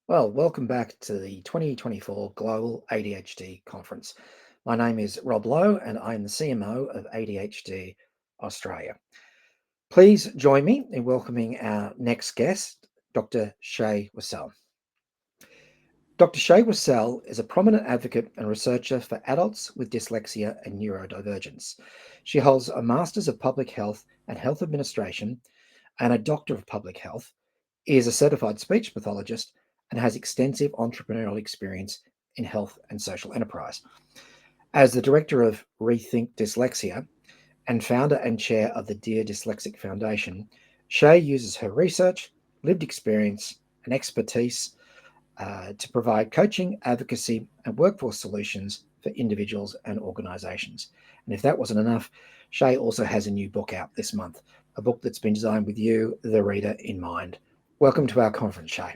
Well, welcome back to the 2024 Global ADHD Conference. My name is Rob Lowe and I'm the CMO of ADHD Australia. Please join me in welcoming our next guest, Dr. Shae Wissell. Dr. Shae Wissell is a prominent advocate and researcher for adults with dyslexia and neurodivergence. She holds a Master's of Public Health and Health Administration and a Doctor of Public Health, is a certified speech pathologist, and has extensive entrepreneurial experience in health and social enterprise. As the director of Rethink Dyslexia and founder and chair of the Dear Dyslexic Foundation, Shae uses her research, lived experience, and expertise to provide coaching, advocacy, and workforce solutions for individuals and organisations. And if that wasn't enough, Shae also has a new book out this month, a book that's been designed with you, the reader, in mind. Welcome to our conference, Shae.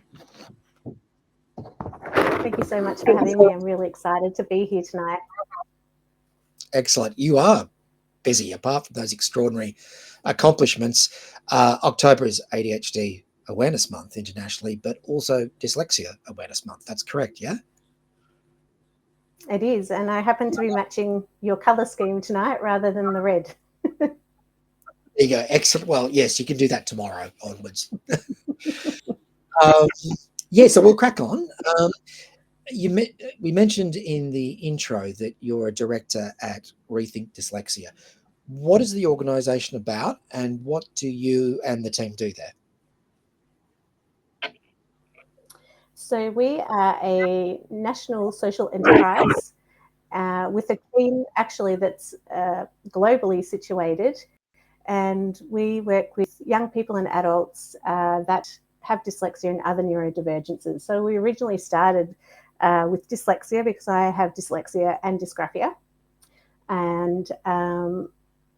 Thank you so much for having me. I'm really excited to be here tonight. Excellent. You are busy, apart from those extraordinary accomplishments. October is ADHD Awareness Month internationally, but also Dyslexia Awareness Month. That's correct, yeah? It is, and I happen to be matching your colour scheme tonight rather than the red. There you go. Excellent. Well, yes, you can do that tomorrow onwards. So we'll crack on. We mentioned in the intro that you're a director at Rethink Dyslexia. What is the organisation about, and what do you and the team do there? So we are a national social enterprise with a team actually that's globally situated, and we work with young people and adults that have dyslexia and other neurodivergences. So we originally started with dyslexia because I have dyslexia and dysgraphia. And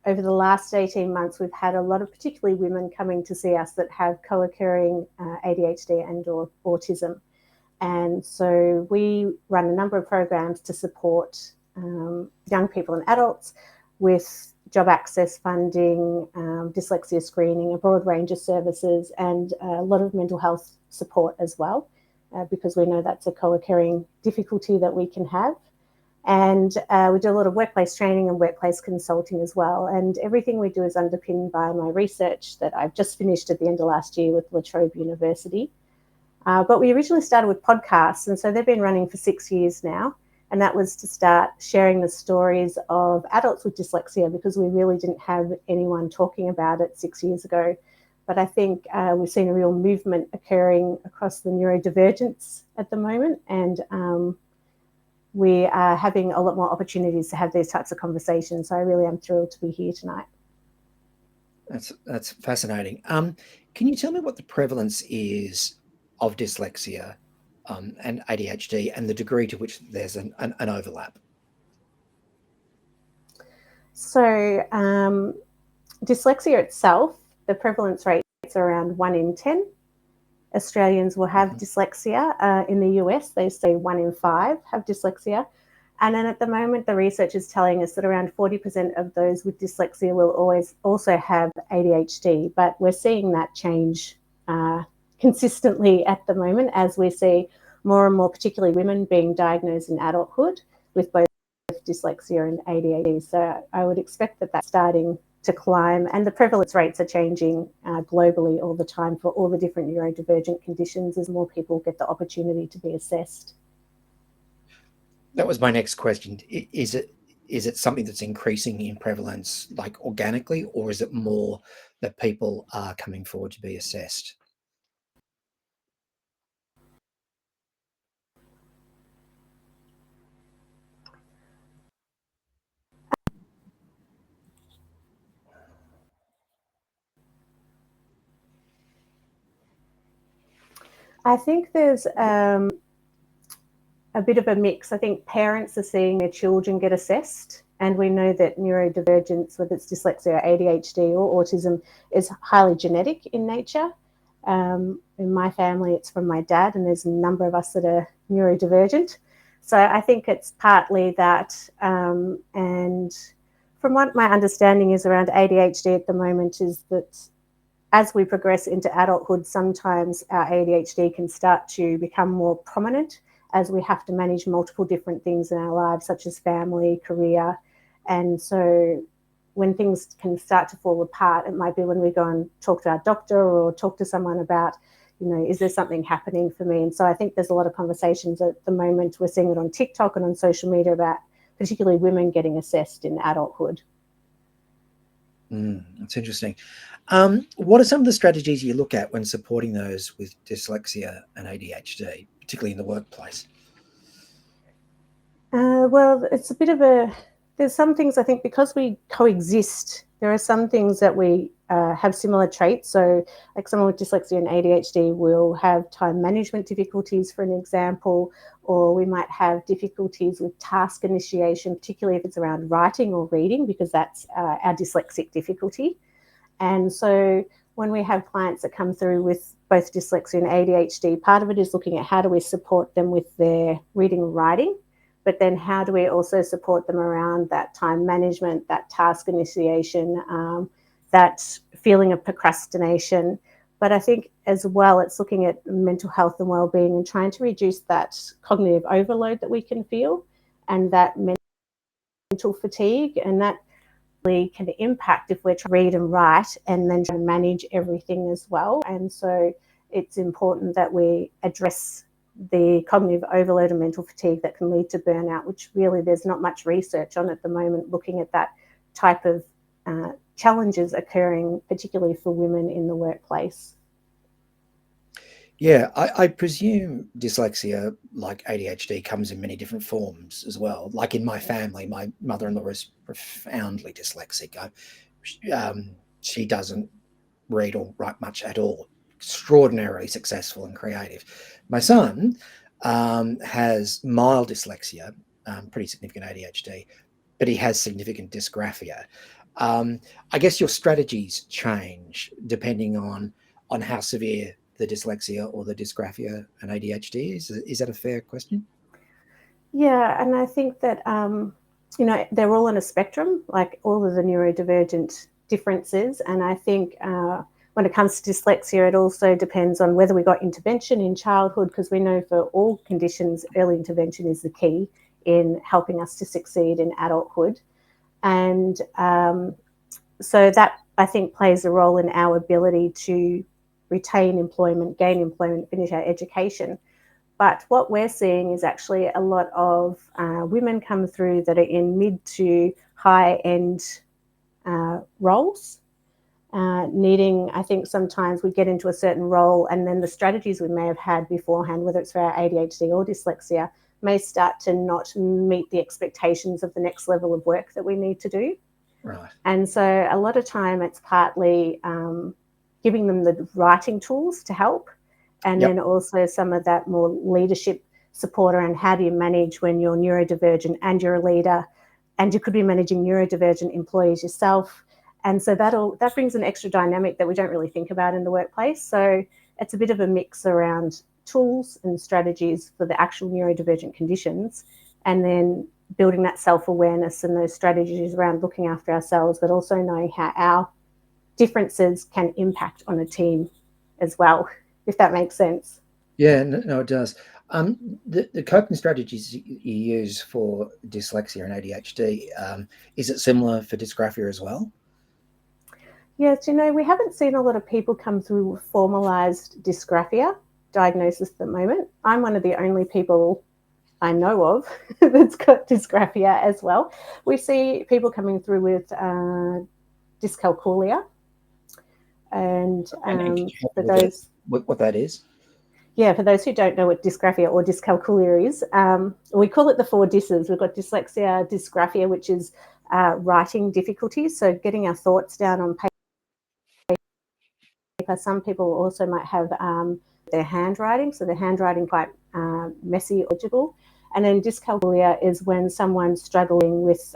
over the last 18 months, we've had a lot of particularly women coming to see us that have co-occurring ADHD and or autism. And so we run a number of programs to support young people and adults with job access funding, dyslexia screening, a broad range of services, and a lot of mental health support as well, because we know that's a co-occurring difficulty that we can have. And we do a lot of workplace training and workplace consulting as well. And everything we do is underpinned by my research that I've just finished at the end of last year with La Trobe University. But we originally started with podcasts, and so they've been running for 6 years now. And that was to start sharing the stories of adults with dyslexia, because we really didn't have anyone talking about it 6 years ago. But I think we've seen a real movement occurring across the neurodivergence at the moment, and we are having a lot more opportunities to have these types of conversations. So I really am thrilled to be here tonight. That's fascinating. Can you tell me what the prevalence is of dyslexia and ADHD, and the degree to which there's an overlap? So dyslexia itself, the prevalence rate is around 1 in 10. Australians will have dyslexia. In the US, they say 1 in 5 have dyslexia. And then at the moment, the research is telling us that around 40% of those with dyslexia will always also have ADHD. But we're seeing that change consistently at the moment, as we see more and more, particularly women, being diagnosed in adulthood with both dyslexia and ADHD. So I would expect that that's starting to climb, and the prevalence rates are changing globally all the time for all the different neurodivergent conditions as more people get the opportunity to be assessed. That was my next question. Is it something that's increasing in prevalence, like organically, or is it more that people are coming forward to be assessed? I think there's a bit of a mix. I think parents are seeing their children get assessed, and we know that neurodivergence, whether it's dyslexia, ADHD or autism, is highly genetic in nature. In my family, it's from my dad, and there's a number of us that are neurodivergent. So I think it's partly that. And from what my understanding is around ADHD at the moment is that as we progress into adulthood, sometimes our ADHD can start to become more prominent as we have to manage multiple different things in our lives, such as family, career. And so when things can start to fall apart, it might be when we go and talk to our doctor or talk to someone about, is there something happening for me? And so I think there's a lot of conversations at the moment. We're seeing it on TikTok and on social media about particularly women getting assessed in adulthood. That's interesting. What are some of the strategies you look at when supporting those with dyslexia and ADHD, particularly in the workplace? Well, it's a bit of there's some things I think because we coexist, there are some things that we have similar traits. So like someone with dyslexia and ADHD will have time management difficulties, for an example, or we might have difficulties with task initiation, particularly if it's around writing or reading, because that's our dyslexic difficulty. And so when we have clients that come through with both dyslexia and ADHD, part of it is looking at how do we support them with their reading and writing, but then how do we also support them around that time management, that task initiation, that feeling of procrastination. But I think as well, it's looking at mental health and well-being and trying to reduce that cognitive overload that we can feel and that mental fatigue, and that can impact if we're trying to read and write and then trying to manage everything as well. And so it's important that we address the cognitive overload and mental fatigue that can lead to burnout, which really there's not much research on at the moment looking at that type of challenges occurring, particularly for women in the workplace. Yeah, I presume dyslexia, like ADHD, comes in many different forms as well. Like in my family, my mother-in-law is profoundly dyslexic. She doesn't read or write much at all. Extraordinarily successful and creative. My son has mild dyslexia, pretty significant ADHD, but he has significant dysgraphia. I guess your strategies change depending on how severe the dyslexia or the dysgraphia and ADHD is. Is that a fair question? Yeah, and I think that they're all on a spectrum, like all of the neurodivergent differences. And I think when it comes to dyslexia, it also depends on whether we got intervention in childhood, because we know for all conditions, early intervention is the key in helping us to succeed in adulthood. And so that, I think, plays a role in our ability to retain employment, gain employment, finish our education. But what we're seeing is actually a lot of women come through that are in mid to high-end roles, needing, I think sometimes we get into a certain role and then the strategies we may have had beforehand, whether it's for our ADHD or dyslexia, may start to not meet the expectations of the next level of work that we need to do. Right. And so a lot of time it's partly giving them the writing tools to help, and then also some of that more leadership support around how do you manage when you're neurodivergent and you're a leader, and you could be managing neurodivergent employees yourself. And so that brings an extra dynamic that we don't really think about in the workplace. So it's a bit of a mix around tools and strategies for the actual neurodivergent conditions, and then building that self-awareness and those strategies around looking after ourselves, but also knowing how our differences can impact on a team as well, if that makes sense. Yeah, no, it does. The coping strategies you use for dyslexia and ADHD, is it similar for dysgraphia as well? Yes, we haven't seen a lot of people come through with formalised dysgraphia diagnosis at the moment. I'm one of the only people I know of that's got dysgraphia as well. We see people coming through with dyscalculia, and for those, what that is? Yeah, for those who don't know what dysgraphia or dyscalculia is, we call it the four dysses. We've got dyslexia, dysgraphia, which is writing difficulties, so getting our thoughts down on paper. Some people also might have their handwriting, so their handwriting quite messy, illegible. And then dyscalculia is when someone's struggling with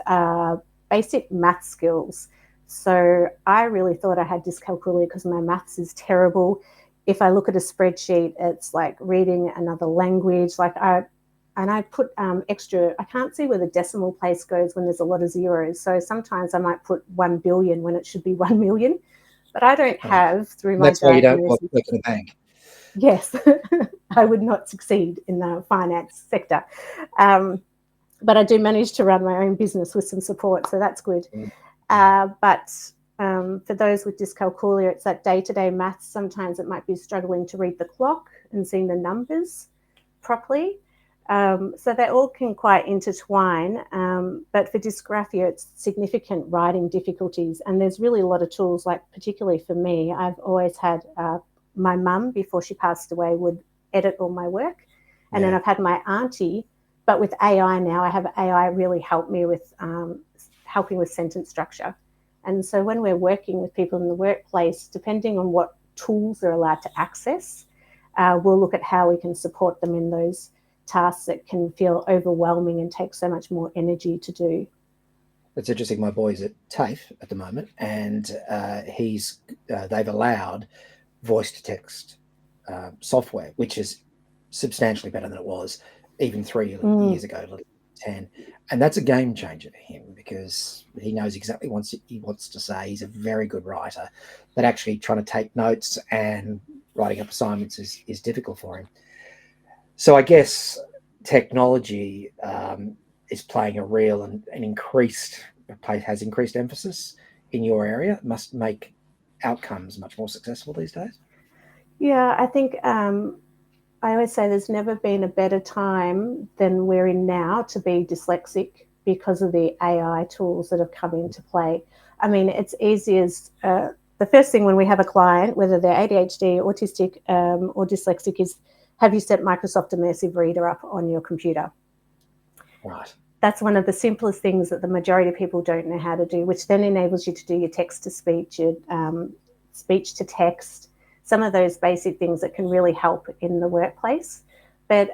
basic math skills. So I really thought I had dyscalculia because my maths is terrible. If I look at a spreadsheet, it's like reading another language. I put extra, I can't see where the decimal place goes when there's a lot of zeros. So sometimes I might put 1 billion when it should be 1 million. But I don't Oh, have, through and my that's why you don't work diagnosis, in a bank. yes, I would not succeed in the finance sector. But I do manage to run my own business with some support, so that's good. But for those with dyscalculia, it's that day-to-day maths. Sometimes it might be struggling to read the clock and seeing the numbers properly. So they all can quite intertwine. But for dysgraphia, it's significant writing difficulties. And there's really a lot of tools, like particularly for me, I've always had my mum, before she passed away, would edit all my work. And then I've had my auntie, but with AI now, I have AI really help me with helping with sentence structure. And so when we're working with people in the workplace, depending on what tools they're allowed to access, we'll look at how we can support them in those tasks that can feel overwhelming and take so much more energy to do. It's interesting. My boy's at TAFE at the moment, and they've allowed voice to text software, which is substantially better than it was even 3 years ago, 10. And that's a game changer for him because he knows exactly what he wants to say. He's a very good writer, but actually trying to take notes and writing up assignments is difficult for him. So I guess technology is playing a real and has increased emphasis in your area. It must make outcomes much more successful these days. Yeah, I think I always say there's never been a better time than we're in now to be dyslexic because of the AI tools that have come into play. I mean, it's easy as the first thing when we have a client, whether they're ADHD, autistic, or dyslexic, is have you set Microsoft Immersive Reader up on your computer? Right. That's one of the simplest things that the majority of people don't know how to do, which then enables you to do your text to speech, your speech to text, some of those basic things that can really help in the workplace. But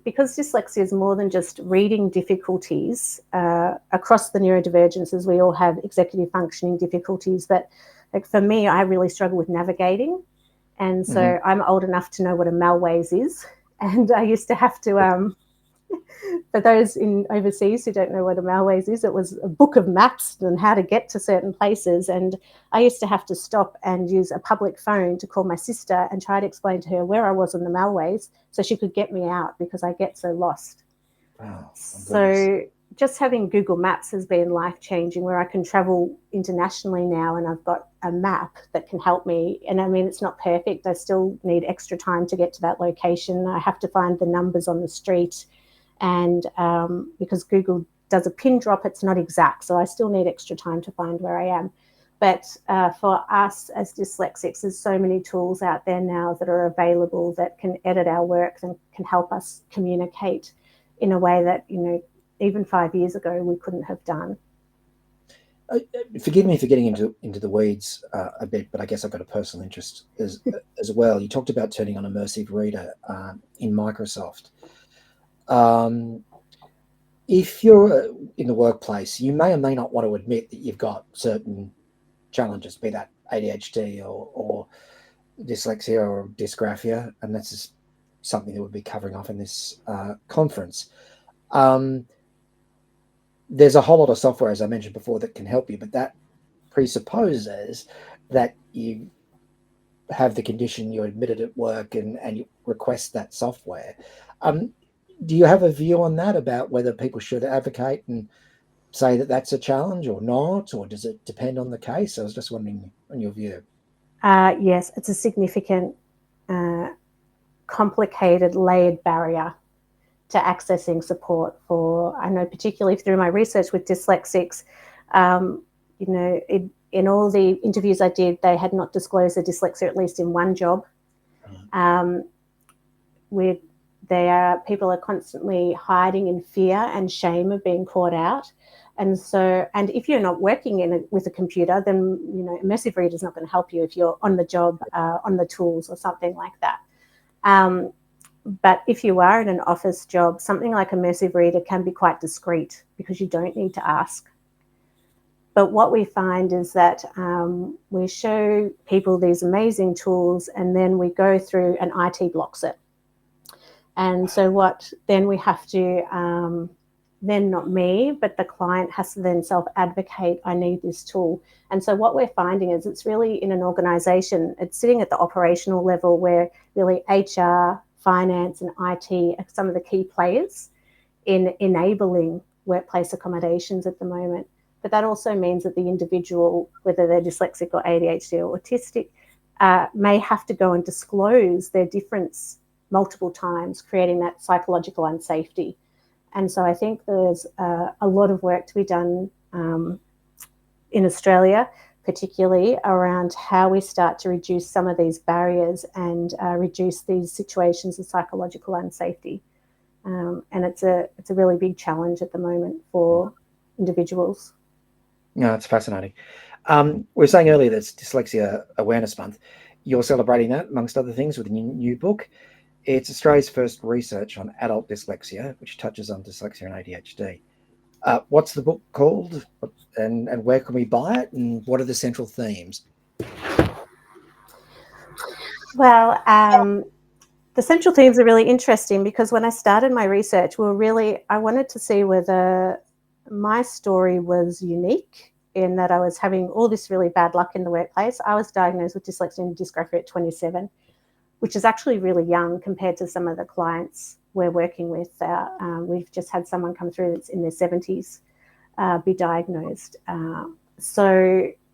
because dyslexia is more than just reading difficulties, across the neurodivergences, we all have executive functioning difficulties. But like for me, I really struggle with navigating. And so I'm old enough to know what a Malways is. And I used to have to, for those in overseas who don't know what a Malways is, it was a book of maps and how to get to certain places. And I used to have to stop and use a public phone to call my sister and try to explain to her where I was on the Malways so she could get me out because I get so lost. Oh, so just having Google Maps has been life-changing, where I can travel internationally now and I've got a map that can help me. And I mean, it's not perfect. I still need extra time to get to that location. I have to find the numbers on the street. And because Google does a pin drop, it's not exact. So I still need extra time to find where I am. But for us as dyslexics, there's so many tools out there now that are available that can edit our work and can help us communicate in a way that, you know, even 5 years ago we couldn't have done. Forgive me for getting into the weeds a bit, but I guess I've got a personal interest as well. You talked about turning on Immersive Reader in Microsoft. If you're in the workplace, you may or may not want to admit that you've got certain challenges, be that ADHD or dyslexia or dysgraphia, and that's just something that we'll be covering off in this conference. There's a whole lot of software, as I mentioned before, that can help you, but that presupposes that you have the condition, you admit it at work, and you request that software. Do you have a view on that about whether people should advocate and say that that's a challenge or not, or does it depend on the case? I was just wondering on your view. Yes, it's a significant, complicated, layered barrier to accessing support for, I know particularly through my research with dyslexics, you know, in all the interviews I did, they had not disclosed their dyslexia, at least in one job. People are constantly hiding in fear and shame of being caught out. And so, and if you're not working with a computer, then, you know, Immersive Reader is not going to help you if you're on the job, on the tools or something like that. But if you are in an office job, something like Immersive Reader can be quite discreet because you don't need to ask. But what we find is that we show people these amazing tools and then we go through and IT blocks it. And so what then we have to then not me, but the client has to then self-advocate, I need this tool. And so what we're finding is it's really in an organisation, it's sitting at the operational level where really HR, finance and IT are some of the key players in enabling workplace accommodations at the moment. But that also means that the individual, whether they're dyslexic or ADHD or autistic, may have to go and disclose their difference multiple times, creating that psychological unsafety. And so I think there's a lot of work to be done in Australia, particularly around how we start to reduce some of these barriers and reduce these situations of psychological unsafety. And it's a really big challenge at the moment for individuals. No, it's fascinating. We were saying earlier that it's Dyslexia Awareness Month. You're celebrating that, amongst other things, with a new book. It's Australia's first research on adult dyslexia, which touches on dyslexia and ADHD. What's the book called, and where can we buy it, and what are the central themes? Well, the central themes are really interesting because when I started my research, I wanted to see whether my story was unique in that I was having all this really bad luck in the workplace. I was diagnosed with dyslexia and dysgraphia at 27, which is actually really young compared to some of the clients we're working with. We've just had someone come through that's in their 70s be diagnosed. So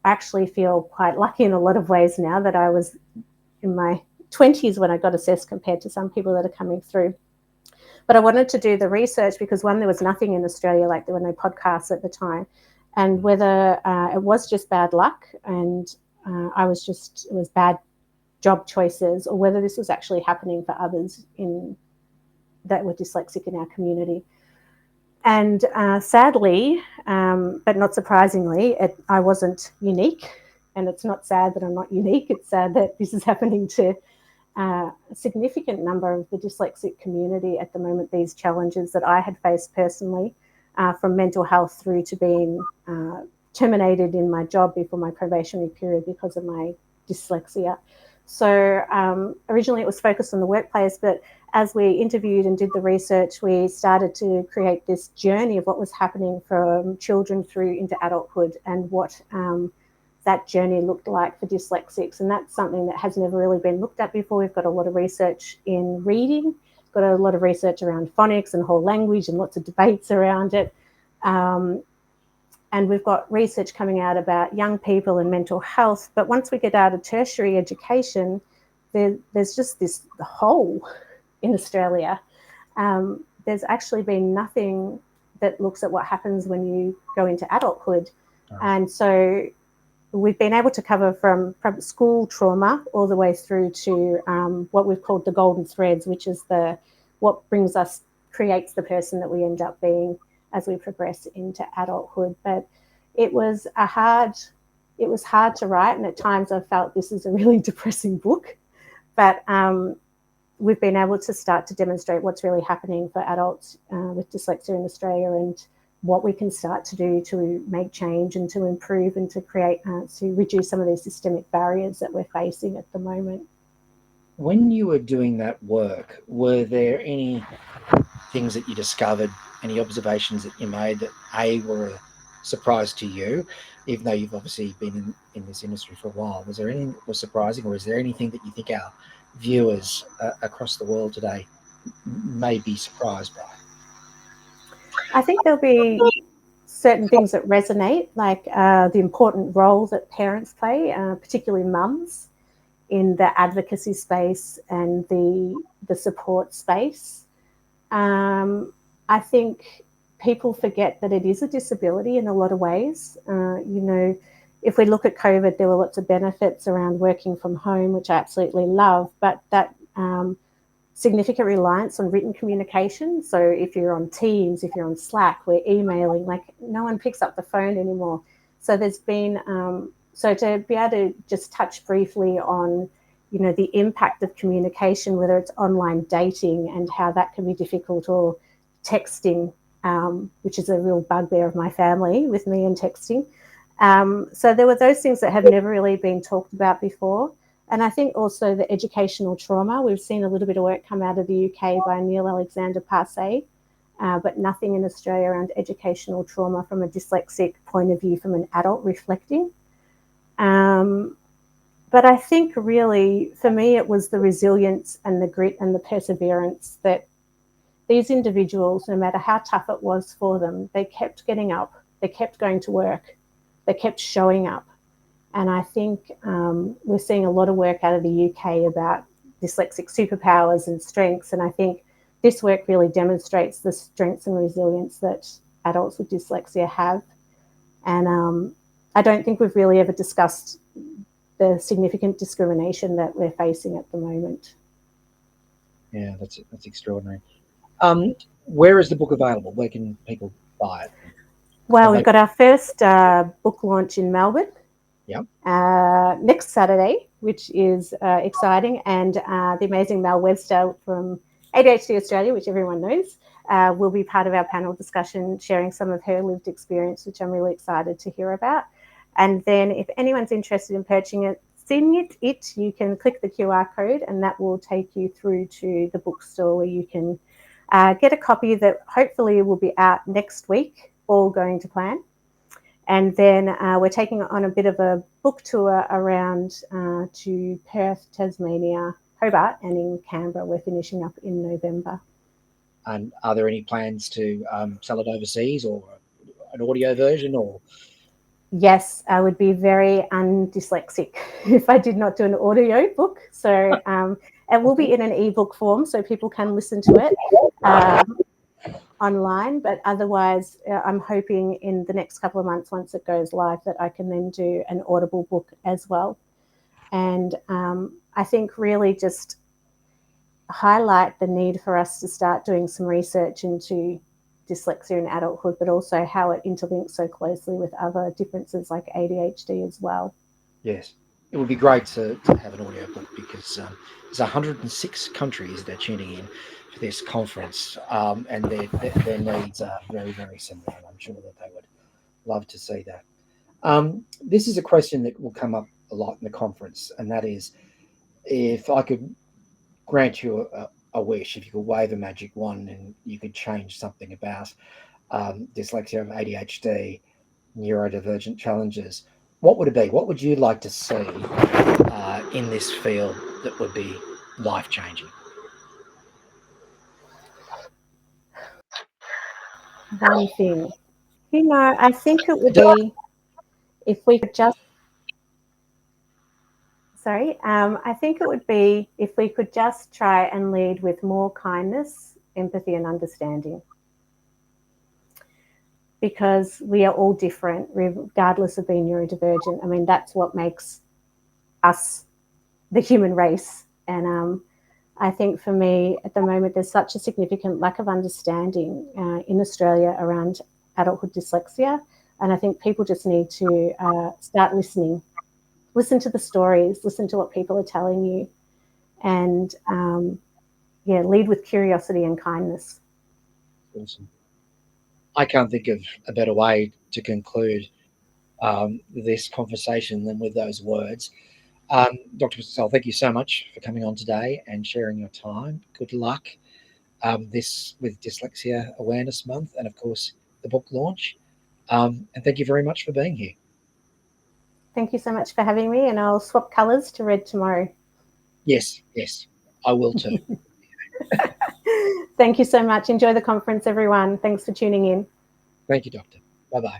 I actually feel quite lucky in a lot of ways now that I was in my 20s when I got assessed compared to some people that are coming through. But I wanted to do the research because, one, there was nothing in Australia, like there were no podcasts at the time, and whether it was just bad luck and it was bad job choices, or whether this was actually happening for others that were dyslexic in our community. And sadly, but not surprisingly, I wasn't unique. And it's not sad that I'm not unique. It's sad that this is happening to a significant number of the dyslexic community at the moment, these challenges that I had faced personally, from mental health through to being terminated in my job before my probationary period because of my dyslexia. So originally it was focused on the workplace, but as we interviewed and did the research, we started to create this journey of what was happening from children through into adulthood and what that journey looked like for dyslexics. And that's something that has never really been looked at before. We've got a lot of research in reading, got a lot of research around phonics and whole language and lots of debates around it. And we've got research coming out about young people and mental health. But once we get out of tertiary education, there's just this hole in Australia. There's actually been nothing that looks at what happens when you go into adulthood. Oh. And so we've been able to cover from school trauma all the way through to what we've called the golden threads, which is what creates the person that we end up being as we progress into adulthood. But it was hard to write, and at times I felt this is a really depressing book. But we've been able to start to demonstrate what's really happening for adults with dyslexia in Australia and what we can start to do to make change and to improve and to create, to reduce some of these systemic barriers that we're facing at the moment. When you were doing that work, were there any things that you discovered, any observations that you made that were a surprise to you, even though you've obviously been in this industry for a while? Was there anything that was surprising, or is there anything that you think our viewers across the world today may be surprised by? I think there'll be certain things that resonate, like the important role that parents play, particularly mums, in the advocacy space and the support space. I think people forget that it is a disability in a lot of ways. If we look at COVID, there were lots of benefits around working from home, which I absolutely love, but that significant reliance on written communication. So if you're on Teams, if you're on Slack, we're emailing, like no one picks up the phone anymore. So there's been, so to be able to just touch briefly on, the impact of communication, whether it's online dating and how that can be difficult, or texting, which is a real bugbear of my family with me and texting. So there were those things that have never really been talked about before. And I think also the educational trauma. We've seen a little bit of work come out of the UK by Neil Alexander Parsay but nothing in Australia around educational trauma from a dyslexic point of view from an adult reflecting. But I think really for me it was the resilience and the grit and the perseverance that these individuals, no matter how tough it was for them, they kept getting up, they kept going to work, they kept showing up. And I think we're seeing a lot of work out of the UK about dyslexic superpowers and strengths. And I think this work really demonstrates the strengths and resilience that adults with dyslexia have. And I don't think we've really ever discussed the significant discrimination that we're facing at the moment. Yeah, that's extraordinary. Where is the book available? Where can people buy it? Well, we've got our first book launch in Melbourne. Yep. Next Saturday, which is exciting, and the amazing Mel Webster from ADHD Australia, which everyone knows, will be part of our panel discussion, sharing some of her lived experience, which I'm really excited to hear about. And then if anyone's interested in purchasing it, you can click the QR code and that will take you through to the bookstore where you can get a copy that hopefully will be out next week, all going to plan. And then we're taking on a bit of a book tour around to Perth, Tasmania, Hobart, and in Canberra. We're finishing up in November. And are there any plans to sell it overseas or an audio version or? Yes, I would be very undyslexic if I did not do an audio book. So it will be in an ebook form, so people can listen to it online. But otherwise, I'm hoping in the next couple of months, once it goes live, that I can then do an Audible book as well. And I think really just highlight the need for us to start doing some research into dyslexia in adulthood, but also how it interlinks so closely with other differences like ADHD as well. Yes, it would be great to have an audio book because there's 106 countries that are tuning in for this conference, and their needs are very, very similar, and I'm sure that they would love to see that. This is a question that will come up a lot in the conference, and that is, if I could grant you a wish, if you could wave a magic wand and you could change something about dyslexia and ADHD, neurodivergent challenges, what would it be? What would you like to see in this field that would be life-changing? One thing, I think it would be if we could just, I think it would be if we could just try and lead with more kindness, empathy, and understanding. Because we are all different, regardless of being neurodivergent. I mean, that's what makes us the human race. And I think for me, at the moment, there's such a significant lack of understanding in Australia around adulthood dyslexia. And I think people just need to start listening. Listen to the stories, listen to what people are telling you, and lead with curiosity and kindness. Awesome. I can't think of a better way to conclude this conversation than with those words. Dr. Wissell, thank you so much for coming on today and sharing your time. Good luck this with Dyslexia Awareness Month and, of course, the book launch. And thank you very much for being here. Thank you so much for having me, and I'll swap colours to red tomorrow. Yes, I will too. Thank you so much. Enjoy the conference, everyone. Thanks for tuning in. Thank you, Doctor. Bye-bye.